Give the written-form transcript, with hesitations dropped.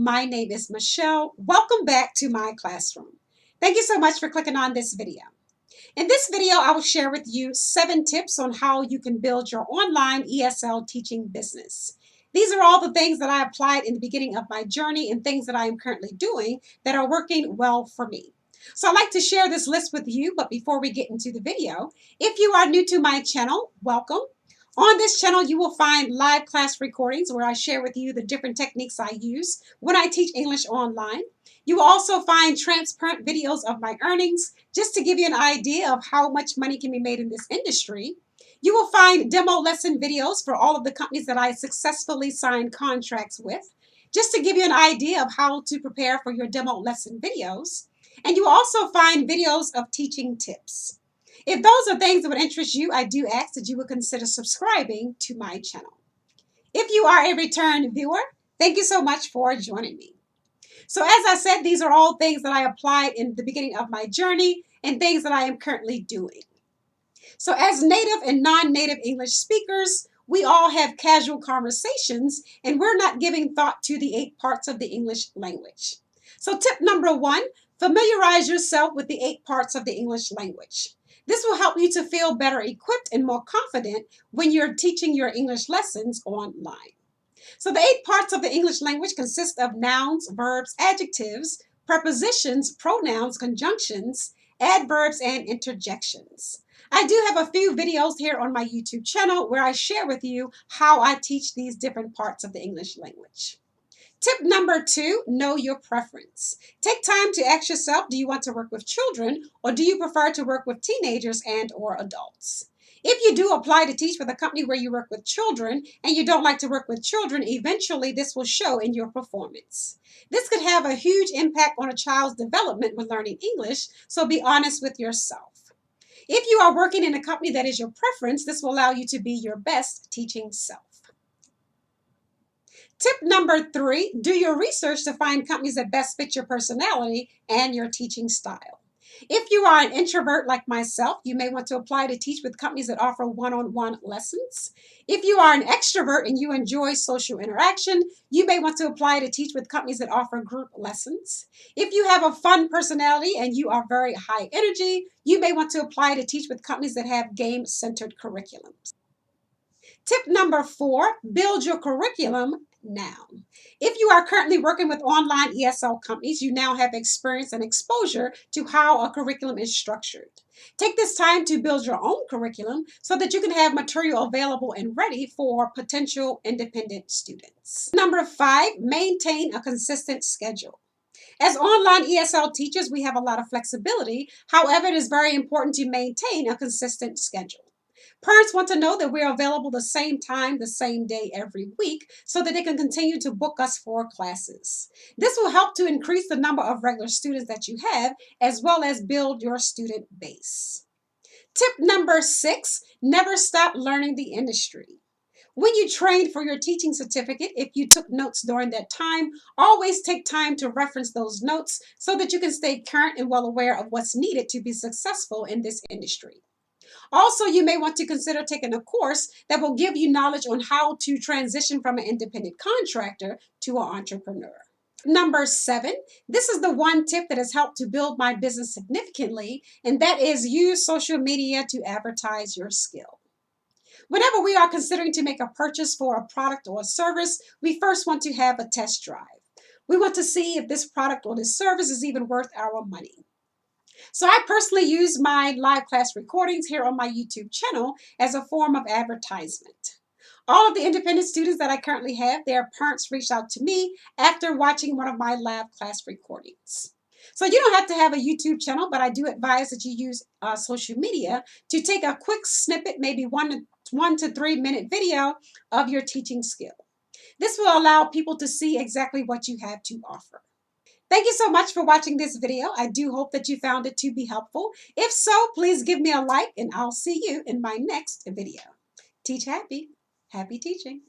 My name is Michelle. Welcome back to my classroom. Thank you so much for clicking on this video. In this video, I will share with you 7 tips on how you can build your online ESL teaching business. These are all the things that I applied in the beginning of my journey and things that I am currently doing that are working well for me. So I'd like to share this list with you, but before we get into the video, if you are new to my channel, welcome. On this channel, you will find live class recordings where I share with you the different techniques I use when I teach English online. You will also find transparent videos of my earnings, just to give you an idea of how much money can be made in this industry. You will find demo lesson videos for all of the companies that I successfully signed contracts with, just to give you an idea of how to prepare for your demo lesson videos. And you will also find videos of teaching tips. If those are things that would interest you, I do ask that you would consider subscribing to my channel. If you are a return viewer, thank you so much for joining me. So as I said, these are all things that I applied in the beginning of my journey and things that I am currently doing. So as native and non-native English speakers, we all have casual conversations and we're not giving thought to the 8 parts of the English language. So tip number 1, familiarize yourself with the 8 parts of the English language. This will help you to feel better equipped and more confident when you're teaching your English lessons online. So the 8 parts of the English language consist of nouns, verbs, adjectives, prepositions, pronouns, conjunctions, adverbs, and interjections. I do have a few videos here on my YouTube channel where I share with you how I teach these different parts of the English language. Tip number 2, know your preference. Take time to ask yourself, do you want to work with children or do you prefer to work with teenagers and or adults? If you do apply to teach with a company where you work with children and you don't like to work with children, eventually this will show in your performance. This could have a huge impact on a child's development when learning English, so be honest with yourself. If you are working in a company that is your preference, this will allow you to be your best teaching self. Tip number 3, do your research to find companies that best fit your personality and your teaching style. If you are an introvert like myself, you may want to apply to teach with companies that offer one-on-one lessons. If you are an extrovert and you enjoy social interaction, you may want to apply to teach with companies that offer group lessons. If you have a fun personality and you are very high energy, you may want to apply to teach with companies that have game-centered curriculums. Tip number 4, build your curriculum now. If you are currently working with online ESL companies, you now have experience and exposure to how a curriculum is structured. Take this time to build your own curriculum so that you can have material available and ready for potential independent students. Number 5, maintain a consistent schedule. As online ESL teachers, we have a lot of flexibility. However, it is very important to maintain a consistent schedule. Parents want to know that we're available the same time, the same day every week so that they can continue to book us for classes. This will help to increase the number of regular students that you have as well as build your student base. Tip number 6, never stop learning the industry. When you trained for your teaching certificate, if you took notes during that time, always take time to reference those notes so that you can stay current and well aware of what's needed to be successful in this industry. Also, you may want to consider taking a course that will give you knowledge on how to transition from an independent contractor to an entrepreneur. Number 7, this is the one tip that has helped to build my business significantly, and that is use social media to advertise your skill. Whenever we are considering to make a purchase for a product or a service, we first want to have a test drive. We want to see if this product or this service is even worth our money. So I personally use my live class recordings here on my YouTube channel as a form of advertisement. All of the independent students that I currently have, their parents reached out to me after watching one of my live class recordings. So you don't have to have a YouTube channel, but I do advise that you use social media to take a quick snippet, maybe 1 to 3 minute video of your teaching skill. This will allow people to see exactly what you have to offer. Thank you so much for watching this video. I do hope that you found it to be helpful. If so, please give me a like and I'll see you in my next video. Teach happy. Happy teaching.